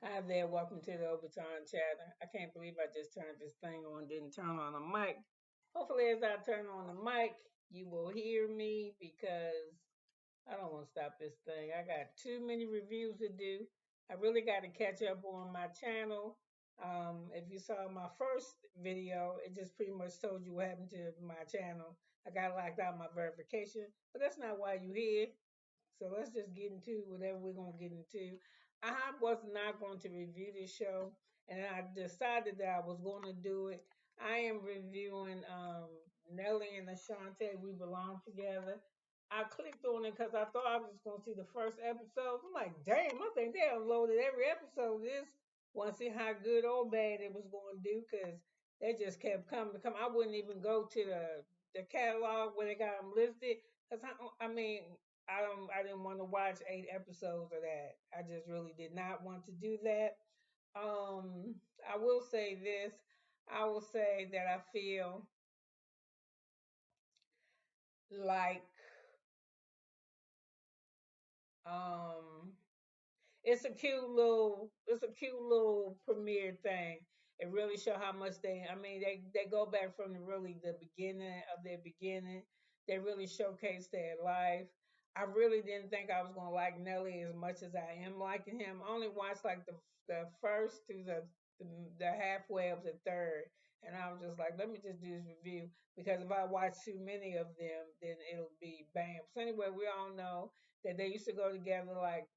Hi there, welcome to the Overtime Chatter. I can't believe I just turned this thing on, didn't turn on the mic. Hopefully, as I turn on the mic, you will hear me because I don't want to stop this thing. I got too many reviews to do. I really got to catch up on my channel. If you saw my first video, it just pretty much told you what happened to my channel. I got locked out my verification, but that's not why you're here. So let's just get into whatever we're going to get into. I was not going to review this show, and I decided that I was going to do it. I am reviewing Nelly and Ashanti, We Belong Together. I clicked on it because I thought I was just going to see the first episode. I'm like, damn, I think they uploaded every episode. This want to see how good or bad it was going to do because they just kept coming to come. I wouldn't even go to the catalog where they got them listed because I mean I didn't want to watch 8 episodes of that. I just really did not want to do that. I will say this. I will say that I feel like um it's a cute little premiere thing. It really show how much they go back from really the beginning of their beginning. They really showcase their life. I really didn't think I was gonna like Nelly as much as I am liking him. I only watched like the first to the, the halfway of the third, and I was just like, let me just do this review because if I watch too many of them, then it'll be bam. So anyway, we all know that they used to go together like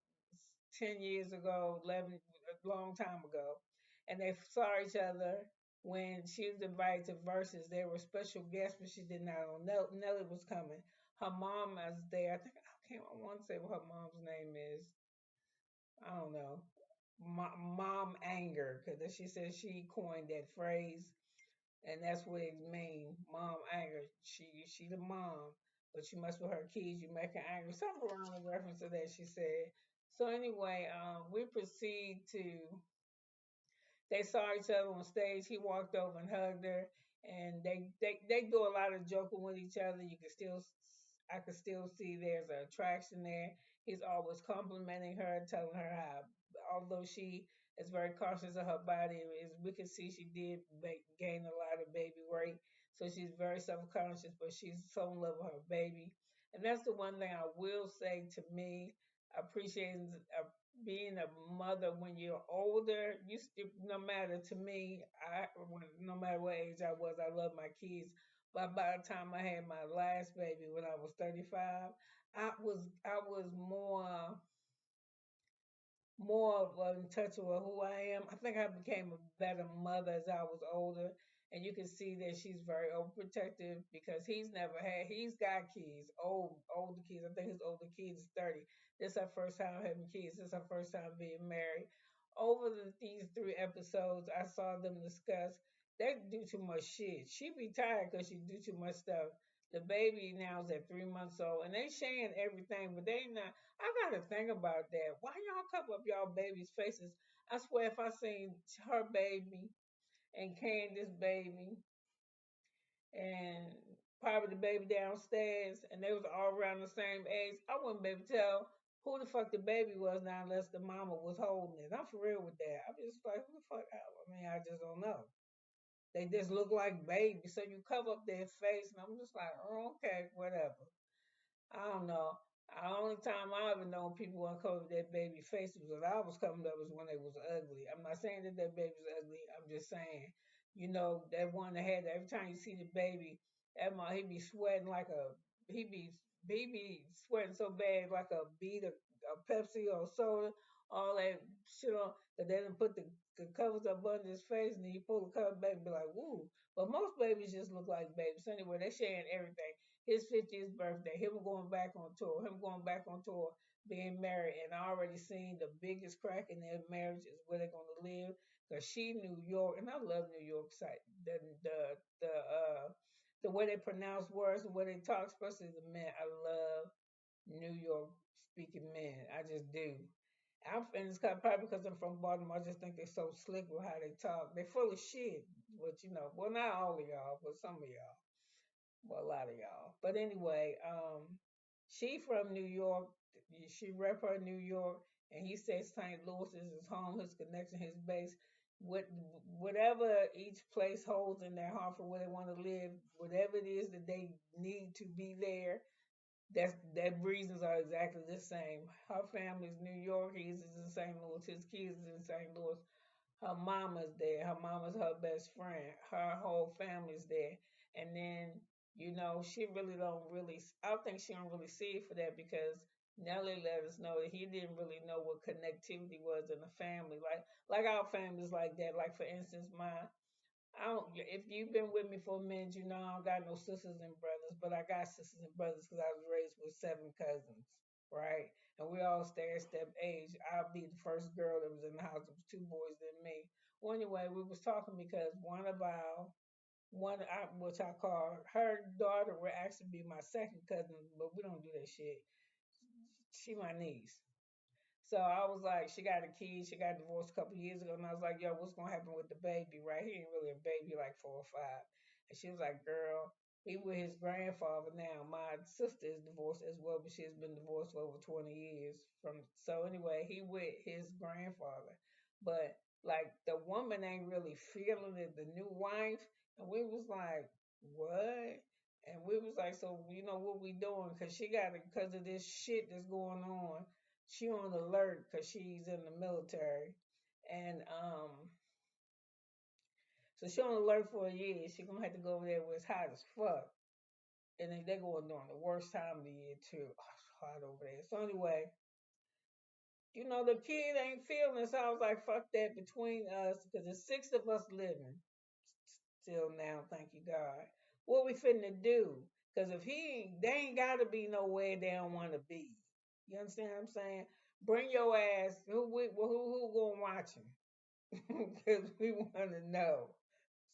10 years ago, 11, a long time ago. And they saw each other when she was invited to Versus. They were special guests, but she did not know. Nelly was coming. Her mom was there. I want to say what her mom's name is. I don't know. Mom anger, because she said she coined that phrase, and that's what it means. Mom anger. She the mom, but you mess with her kids, you make her angry. Something around in reference to that she said. So anyway, we proceed to. They saw each other on stage. He walked over and hugged her, and they do a lot of joking with each other. I could still see there's an attraction there. He's always complimenting her, telling her how, although she is very cautious of her body, as we can see, she did gain a lot of baby weight. So she's very self-conscious, but she's so in love with her baby. And that's the one thing I will say to me, appreciating being a mother when you're older. No matter to me, no matter what age I was, I love my kids. But by the time I had my last baby when I was 35, I was more in touch with who I am. I think I became a better mother as I was older. And you can see that she's very overprotective because he's got kids, older kids. I think his older kids is 30. This is her first time having kids. This is her first time being married. Over these 3 episodes, I saw them discuss they do too much shit. She be tired because she do too much stuff. The baby now is at 3 months old, and they sharing everything, but they not. I gotta think about that. Why y'all cover up y'all babies' faces? I swear, if I seen her baby and Candace baby and probably the baby downstairs, and they was all around the same age, I wouldn't be able to tell who the fuck the baby was now unless the mama was holding it. I'm for real with that. I'm just like, who the fuck? I mean, I just don't know. They just look like babies, so you cover up their face, and I'm just like, oh, okay, whatever. I don't know. The only time I ever known people uncover their baby faces when I was coming up was when they was ugly. I'm not saying that that baby's ugly. I'm just saying, that one that had every time you see the baby, he be sweating like he be he be sweating so bad like a beat a Pepsi or soda, all that shit on that they didn't put the covers up under his face and then you pull the cover back and be like, woo. But most babies just look like babies. So anyway, they're sharing everything his 50th birthday, him going back on tour, being married, and I already seen the biggest crack in their marriage is where they're gonna live. Cause she New York, and I love New York site. The way they pronounce words, the way they talk, especially the men. I love New York speaking men. I just do. And it's probably because I'm from Baltimore. I just think they're so slick with how they talk. They're full of shit, but well, not all of y'all, but some of y'all. Well, a lot of y'all. But anyway, she from New York. She rep her New York. And he says St. Louis is his home, his connection, his base. What whatever each place holds in their heart for where they want to live, whatever it is that they need to be there, that reasons are exactly the same. Her family's New York, his is in St. Louis, his kids is in St. Louis. Her mama's there. Her mama's her best friend. Her whole family's there. And then, she really don't really, I think she don't really see it for that because Nelly let us know that he didn't really know what connectivity was in the family. Like our families like that. Like for instance, I don't. If you've been with me for a minute, I don't got no sisters and brothers, but I got sisters and brothers because I was raised with 7 cousins, right? And we all stair-step age. I'll be the first girl that was in the house. There was 2 boys than me. Well, anyway, we was talking because which I call her daughter, will actually be my second cousin, but we don't do that shit. She my niece. So I was like, she got a kid. She got divorced a couple years ago, and I was like, yo, what's gonna happen with the baby? Right? He ain't really a baby, like 4 or 5. And she was like, girl, he with his grandfather now. My sister is divorced as well, but she's been divorced for over 20 years. So anyway, he with his grandfather, but like the woman ain't really feeling it, the new wife, and we was like, what? And we was like, so what we doing? Cause she got it because of this shit that's going on. She on alert because she's in the military, and so she on alert for a year. She gonna have to go over there where it's hot as fuck, and then they going during the worst time of the year too. Oh, it's hot over there. So anyway, the kid ain't feeling it. So I was like, fuck that between us, because there's 6 of us living still now. Thank you God. What we finna do? Because if they ain't gotta be nowhere they don't want to be. You understand what I'm saying? Bring your ass. Who gonna watch him? Because we want to know.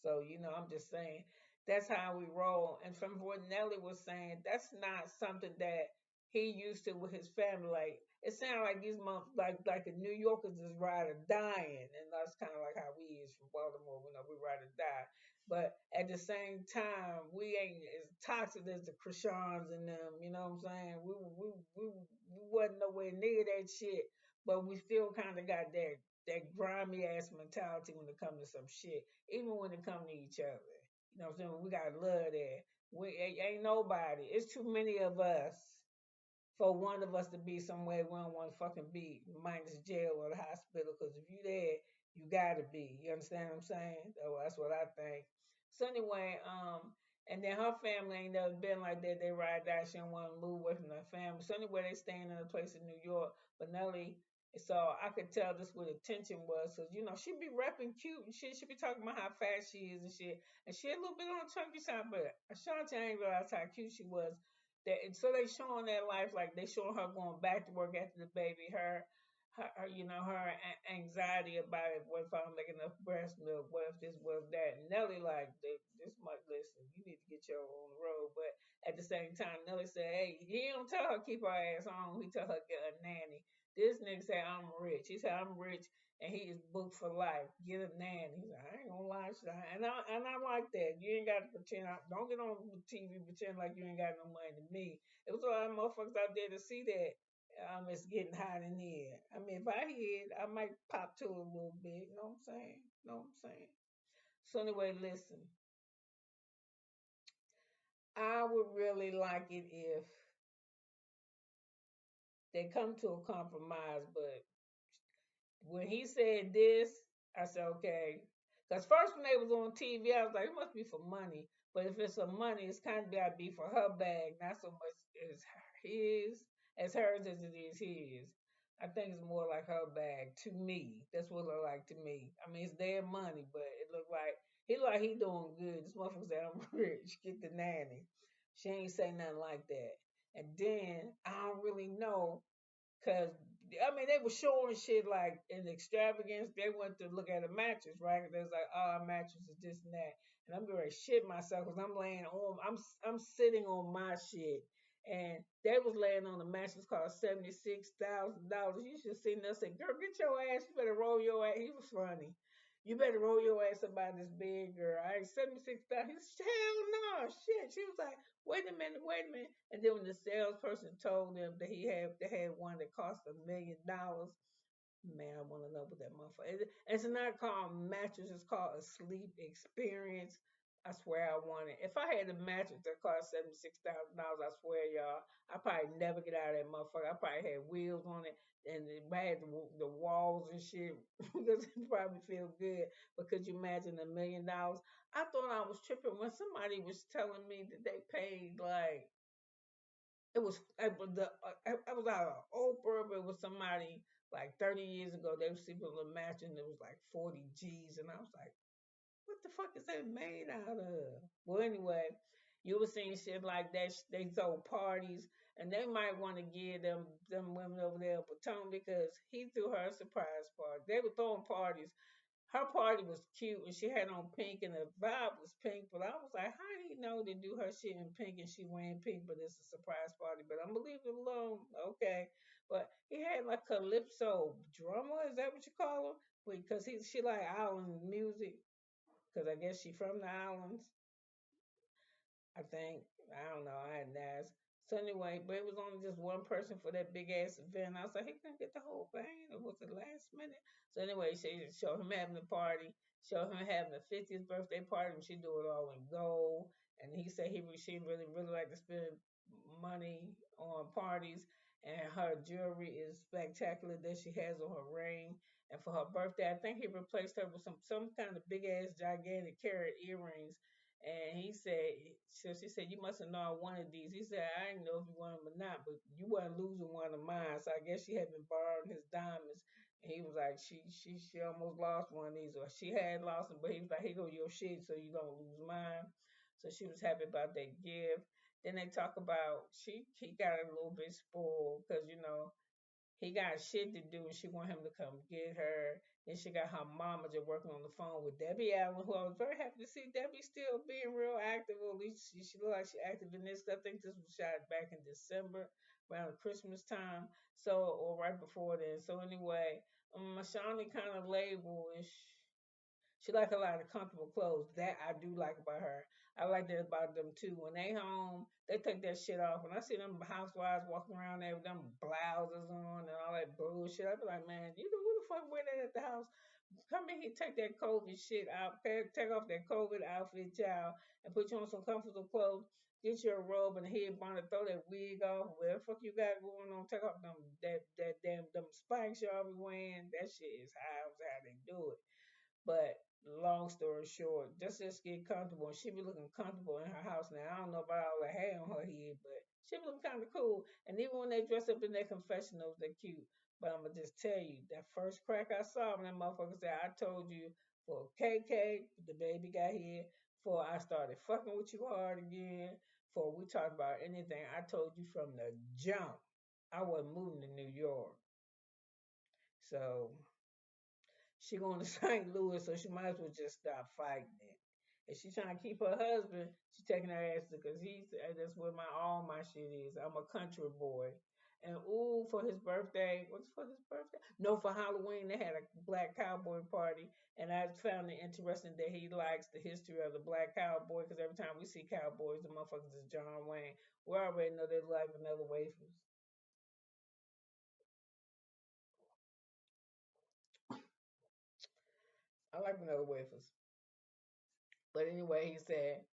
So, I'm just saying that's how we roll. And from what Nelly was saying, that's not something that he used to with his family. Like it sounds like these months, like the New Yorkers is ride or dying, and that's kind of like how we is from Baltimore. We ride or die. But at the same time, we ain't as toxic as the Krishans and them. You know what I'm saying? We wasn't nowhere near that shit, but we still kind of got that grimy ass mentality when it comes to some shit, even when it comes to each other. You know what I'm saying? We got love there. We ain't nobody. It's too many of us for one of us to be somewhere we don't want to fucking be, minus jail or the hospital. Because if you there, you gotta be. You understand what I'm saying? Oh, that's what I think. So anyway, and then her family ain't never been like that. They ride die. She don't want to move away from their family. So anyway, they staying in a place in New York. But Nelly, so I could tell this what the tension was. Cause she be rapping cute and shit. She be talking about how fast she is and shit. And she a little bit on the chunky side, but Ashanti ain't realized how cute she was. So they showing their life, like they showing her going back to work after the baby, her anxiety about it. What if I don't make enough breast milk? What if this? What if that? And Nelly like this much. Listen, you need to get your own road. But at the same time, Nelly said, hey, he don't tell her keep her ass on. He tell her get a nanny. This nigga say I'm rich. He said I'm rich and he is booked for life. Get a nanny. He's like, I ain't gonna lie, and I like that. You ain't got to pretend. Don't get on TV pretend like you ain't got no money to me. It was a lot of motherfuckers out there to see that. It's getting hot in here. I mean, if I hear it, I might pop to it a little bit. You know what I'm saying? You know what I'm saying? So anyway, listen. I would really like it if they come to a compromise, but when he said this, I said, okay. Because first when they was on TV, I was like, it must be for money. But if it's for money, it's kind of got to be for her bag, not so much as hers as it is his. I think it's more like her bag to me. That's what it look like to me. I mean, it's their money, but it look like he doing good. This motherfucker said, I'm rich. Get the nanny. She ain't say nothing like that. And then I don't really know because, I mean, they were showing shit like in extravagance. They went to look at a mattress, right? They was like, oh, our mattress is this and that. And I'm going to shit myself because I'm sitting on my shit. And they was laying on a mattress cost $76,000. You should see them say, girl, get your ass, you better roll your ass. He was funny. You better roll your ass up by this bed, girl. I ain't 76,000. He said, hell no, shit. She was like, wait a minute. And then when the salesperson told them that they had one that cost $1 million, man, I want to know what that motherfucker. It's not called mattress. It's called a sleep experience. I swear I want it. If I had a mattress that cost $76,000, I swear y'all, I probably never get out of that motherfucker. I probably had wheels on it and it had the walls and shit because it probably feel good. But could you imagine $1 million? I thought I was tripping when somebody was telling me that they paid like I was out of Oprah, but it was somebody like 30 years ago. They were sleeping on a mattress and it was like 40 G's, and I was like, what the fuck is that made out of? Well, anyway, you were seeing shit like that. They throw parties, and they might want to give them women over there a baton because he threw her a surprise party. They were throwing parties. Her party was cute and she had on pink and the vibe was pink, but I was like, how do you know to do her shit in pink and she wearing pink, but it's a surprise party? But I'm gonna leave it alone. Okay. But he had like calypso drummer, is that what you call him? Because she like island music, because I guess she from the islands. I think. I don't know. I hadn't asked. So anyway, but it was only just one person for that big ass event. I was like, he couldn't get the whole thing. It was the last minute. So anyway, she showed him having a party, showed him having a 50th birthday party, and she do it all in gold. And he said she really like to spend money on parties. And her jewelry is spectacular that she has on her ring. And for her birthday, I think he replaced her with some kind of big ass gigantic carat earrings, and he said, so she said, you must have known one of these. He said, I didn't know if you wanted them or not, but you wasn't losing one of mine. So I guess she had been borrowing his diamonds. And he was like, she almost lost one of these, or she had lost them, but he was like, here go your shit, so you don't lose mine. So she was happy about that gift. Then they talk about he got a little bit spoiled because he got shit to do and she want him to come get her. Then she got her mama just working on the phone with Debbie Allen, who I was very happy to see Debbie still being real active. Or at least she looked like she active in this. I think this was shot back in December around Christmas time. So or right before then. So anyway, Ashanti kind of label-ish. She like a lot of comfortable clothes. That I do like about her. I like that about them too. When they home, they take that shit off. When I see them housewives walking around there with them blouses on and all that bullshit, I be like, man, you know who the fuck wear that at the house? Come in here, take that COVID shit out, take off that COVID outfit, child, and put you on some comfortable clothes. Get your robe and headband, throw that wig off, whatever the fuck you got going on. Take off that damn them spikes y'all be wearing. That shit is how they do it. But long story short, just get comfortable. And she be looking comfortable in her house now. I don't know about all the hair on her head, but she be looking kind of cool. And even when they dress up in their confessionals, they're cute. But I'm gonna just tell you, that first crack I saw when that motherfucker said, I told you for KK, the baby got here, for I started fucking with you hard again, for we talked about anything. I told you from the jump, I wasn't moving to New York. So she going to St. Louis, so she might as well just stop fighting it. If she trying to keep her husband, she taking her ass to because that's where my all my shit is. I'm a country boy. And ooh, for his birthday, what's for his birthday? No, for Halloween they had a black cowboy party, and I found it interesting that he likes the history of the black cowboy because every time we see cowboys, the motherfuckers is John Wayne. We already know they like vanilla wafers. I like vanilla wafers. But anyway, he said,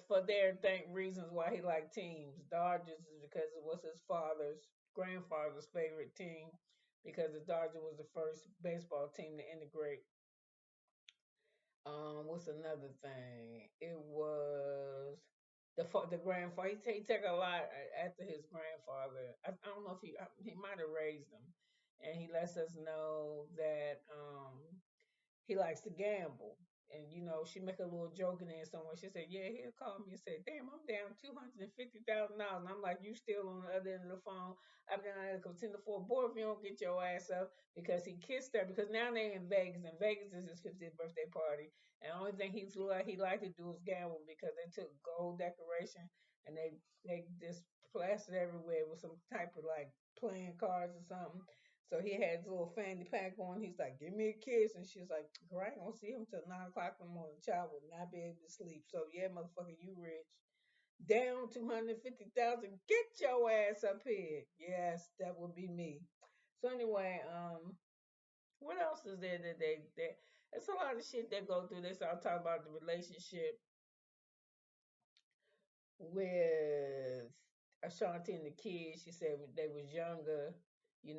for their think reasons why he liked teams. Dodgers is because it was his father's grandfather's favorite team because the Dodgers was the first baseball team to integrate. What's another thing? It was the grandfather. He took a lot after his grandfather. I don't know if he might have raised him, and he lets us know that he likes to gamble. And she make a little joke in there somewhere. She said, "Yeah, he'll call me and say, damn, I'm down $250,000." And I'm like, "You still on the other end of the phone? I've been to contender for a boy if you don't get your ass up," because he kissed her. Because now they're in Vegas, and Vegas is his 50th birthday party. And the only thing he liked to do was gamble because they took gold decoration and they just plastered everywhere with some type of like playing cards or something. So he had his little fanny pack on. He's like, "Give me a kiss," and she's like, "Girl, I ain't gonna see him till 9 o'clock in the morning. The child will not be able to sleep." So yeah, motherfucker, you rich. Down 250,000. Get your ass up here. Yes, that would be me. So anyway, what else is there that they it's a lot of shit that go through this. I'll talk about the relationship with Ashanti and the kids. She said when they was younger, she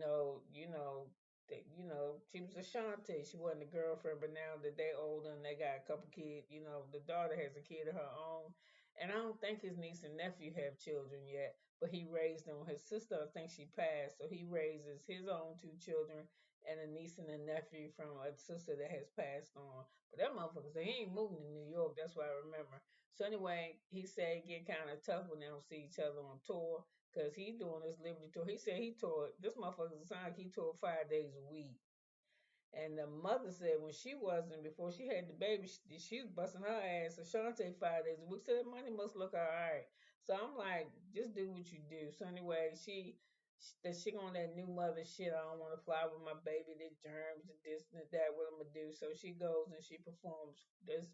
was Ashanti. She wasn't a girlfriend, but now that they older and they got a couple kids, the daughter has a kid of her own. And I don't think his niece and nephew have children yet, but he raised them. His sister, I think she passed, so he raises his own two children and a niece and a nephew from a sister that has passed on. But that motherfucker said he ain't moving to New York. That's what I remember. So anyway, he said it get kind of tough when they don't see each other on tour because he doing this Liberty tour. He said he toured, this motherfucker sound like he toured 5 days a week. And the mother said when she wasn't, before she had the baby, she was busting her ass. Ashanti 5 days a week. So that money must look all right. So I'm like, just do what you do. So anyway, she on that new mother shit. I don't want to fly with my baby. The germs, and this and that. What I'm gonna do? So she goes and she performs this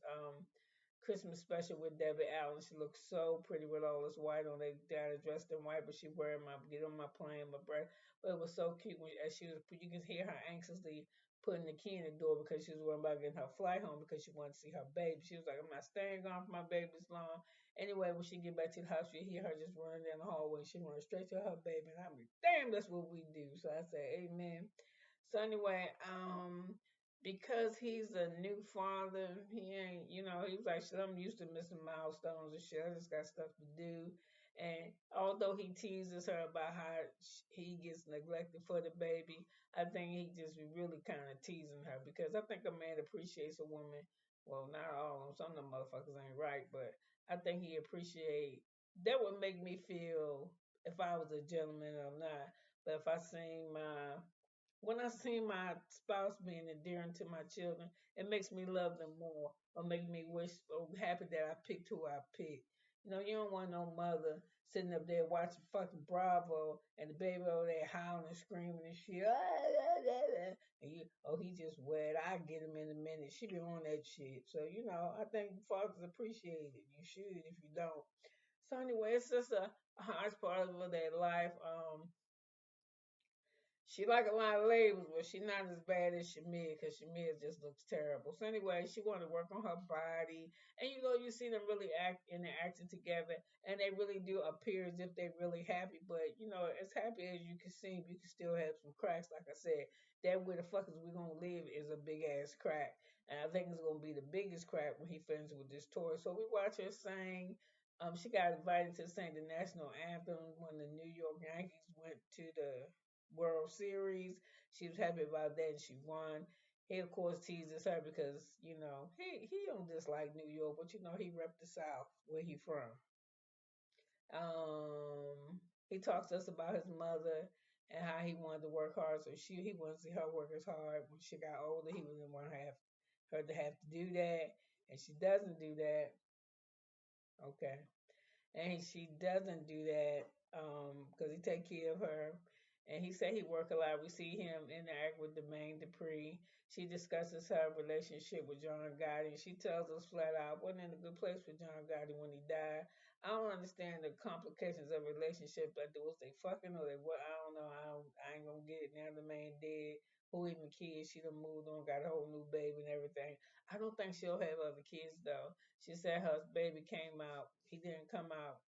Christmas special with Debbie Allen. She looks so pretty with all this white on. They got her dressed in white, but she wearing my get on my plane, my breath. But it was so cute when as she was. You can hear her anxiously putting the key in the door because she was worried about getting her flight home because she wanted to see her baby. She was like, "I'm not staying gone for my baby's long." Anyway, when she get back to the house, you hear her just running down the hallway. She running straight to her baby, and I'm like, "Damn, that's what we do." So I say, "Amen." So anyway, because he's a new father, he ain't, he was like, shit, I'm used to missing milestones and shit. I just got stuff to do. And although he teases her about how he gets neglected for the baby, I think he just really kind of teasing her because I think a man appreciates a woman. Well, not all of them. Some of them motherfuckers ain't right, but I think he appreciate. That would make me feel if I was a gentleman or not. But if I seen my when I see my spouse being endearing to my children, it makes me love them more or make me wish or happy that I picked who I picked. You don't want no mother sitting up there watching fucking Bravo and the baby over there howling and screaming and shit. And he just wet. I get him in a minute. She be on that shit. So, I think fathers appreciate it. You should if you don't. So anyway, it's just a hard part of their life. She like a lot of labels, but she not as bad as Shamir because Shamir just looks terrible. So anyway, she wanted to work on her body, and you see them really interacting together, and they really do appear as if they're really happy. But as happy as you can seem, you can still have some cracks. Like I said, that where the fuck is we gonna live is a big ass crack, and I think it's gonna be the biggest crack when he finishes with this tour. So we watch her sing. She got invited to sing the national anthem when the New York Yankees went to the World Series. She was happy about that and she won. He of course teases her because, he don't dislike New York, but he rep the South where he from. He talks to us about his mother and how he wanted to work hard, so he wanted to see her work as hard. When she got older, he didn't want her to have to do that, and she doesn't do that. Okay. And she doesn't do that because he take care of her. And he said he work a lot. We see him interact with Jermaine Dupri. She discusses her relationship with John Gotti. She tells us flat out, wasn't in a good place for John Gotti when he died. I don't understand the complications of a relationship. Like, was they fucking or they what? I don't know. I ain't gonna get it now. The man dead. Who even kids? She done moved on, got a whole new baby and everything. I don't think she'll have other kids though. She said her baby came out. He didn't come out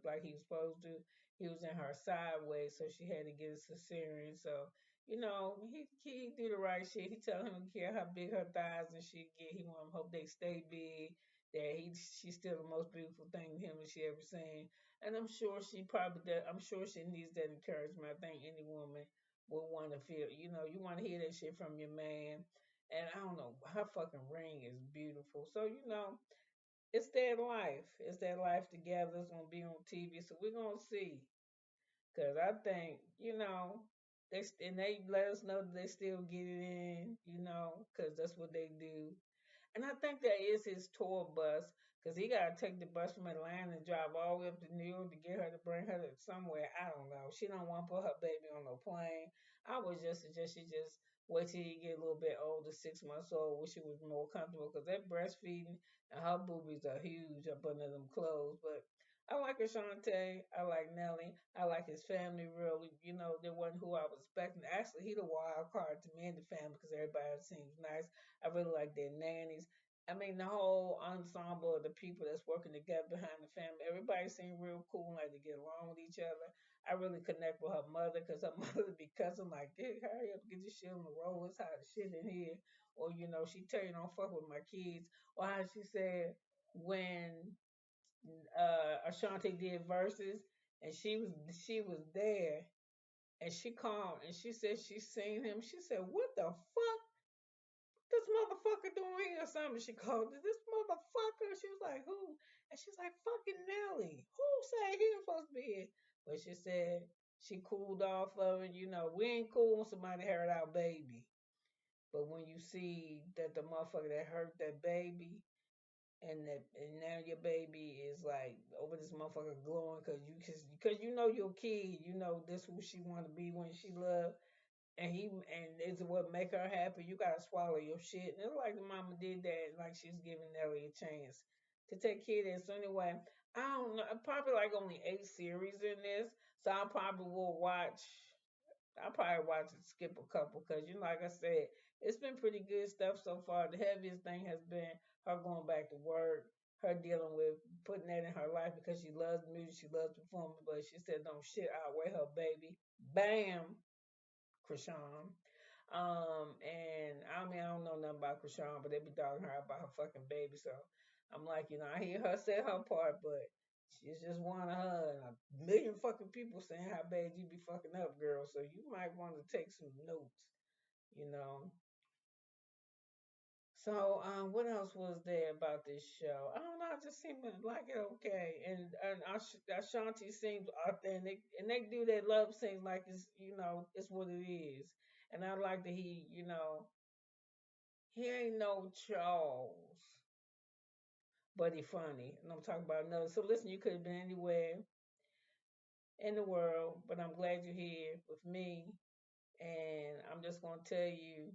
like he was supposed to. He was in her sideways, so she had to get a cesarean. So he do the right shit. He tell him to care how big her thighs and shit get. He want to hope they stay big. That she's still the most beautiful thing him and she ever seen. And I'm sure she probably does. I'm sure she needs that encouragement. I think any woman would want to feel. You want to hear that shit from your man. And I don't know, her fucking ring is beautiful. So it's their life. It's their life together. It's gonna be on TV, so we're gonna see. Cause I think they let us know that they still get it in. Cause that's what they do. And I think that is his tour bus, cause he gotta take the bus from Atlanta and drive all the way up to New York to get her to bring her to somewhere. I don't know. She don't want to put her baby on no plane. I would just suggest she just wait till you get a little bit older, 6 months old, where she was more comfortable, because that breastfeeding and her boobies are huge up under them clothes. But I like Ashanti. I like Nelly. I like his family, really. You know, they wasn't who I was expecting. Actually, he the wild card to me and the family, because everybody seems nice. I really like their nannies. I mean, the whole ensemble of the people that's working together behind the family, everybody seemed real cool, like to get along with each other. I really connect with her mother, because her mother be cussing like, "Hey, hurry up, get your shit on the roll. It's hot as shit in here." Or, she tell you don't fuck with my kids. Or how she said when Ashanti did verses and she was there, and she called and she said she seen him. She said, "What the fuck this motherfucker doing here?" Or something. She called it, "This motherfucker." She was like, "Who?" And she's like, "Fucking Nelly. Who said he was supposed to be here?" But she said she cooled off of it. We ain't cool when somebody hurt our baby. But when you see that the motherfucker that hurt that baby, and now your baby is like over this motherfucker glowing, because you know your kid, this who she want to be when she love, and it's what make her happy. You gotta swallow your shit. And it's like the mama did that, like she's giving Nelly a chance to take care of this. So anyway, I don't know. Probably like only 8 series in this, so I probably will watch. I'll probably watch it, skip a couple, because like I said, it's been pretty good stuff so far. The heaviest thing has been her going back to work, her dealing with putting that in her life, because she loves music, she loves performing, but she said don't shit outweigh her baby. Bam, Krishan. And I mean, I don't know nothing about Krishan, but they be dogging her about her fucking baby. So I'm like, I hear her say her part, but she's just one of her, and a million fucking people saying how bad you be fucking up, girl. So you might want to take some notes, you know. So, what else was there about this show? I don't know. I just seem to like it okay, and Ashanti seems authentic, and they do their love scenes like it's what it is. And I like that he ain't no Charles, but he funny. And I'm talking about another. So listen, you could have been anywhere in the world, but I'm glad you're here with me, and I'm just gonna tell you,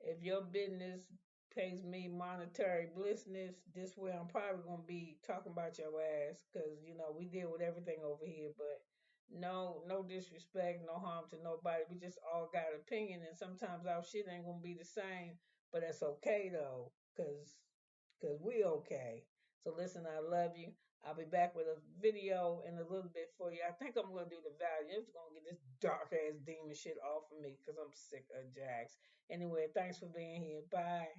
if your business pays me monetary blissness, this way I'm probably gonna be talking about your ass, because we deal with everything over here. But no disrespect, no harm to nobody. We just all got opinion, and sometimes our shit ain't gonna be the same. But that's okay though, cause we okay. So listen, I love you. I'll be back with a video in a little bit for you. I think I'm gonna do the value. It's gonna get this dark ass demon shit off of me, because I'm sick of Jax. Anyway, thanks for being here. Bye.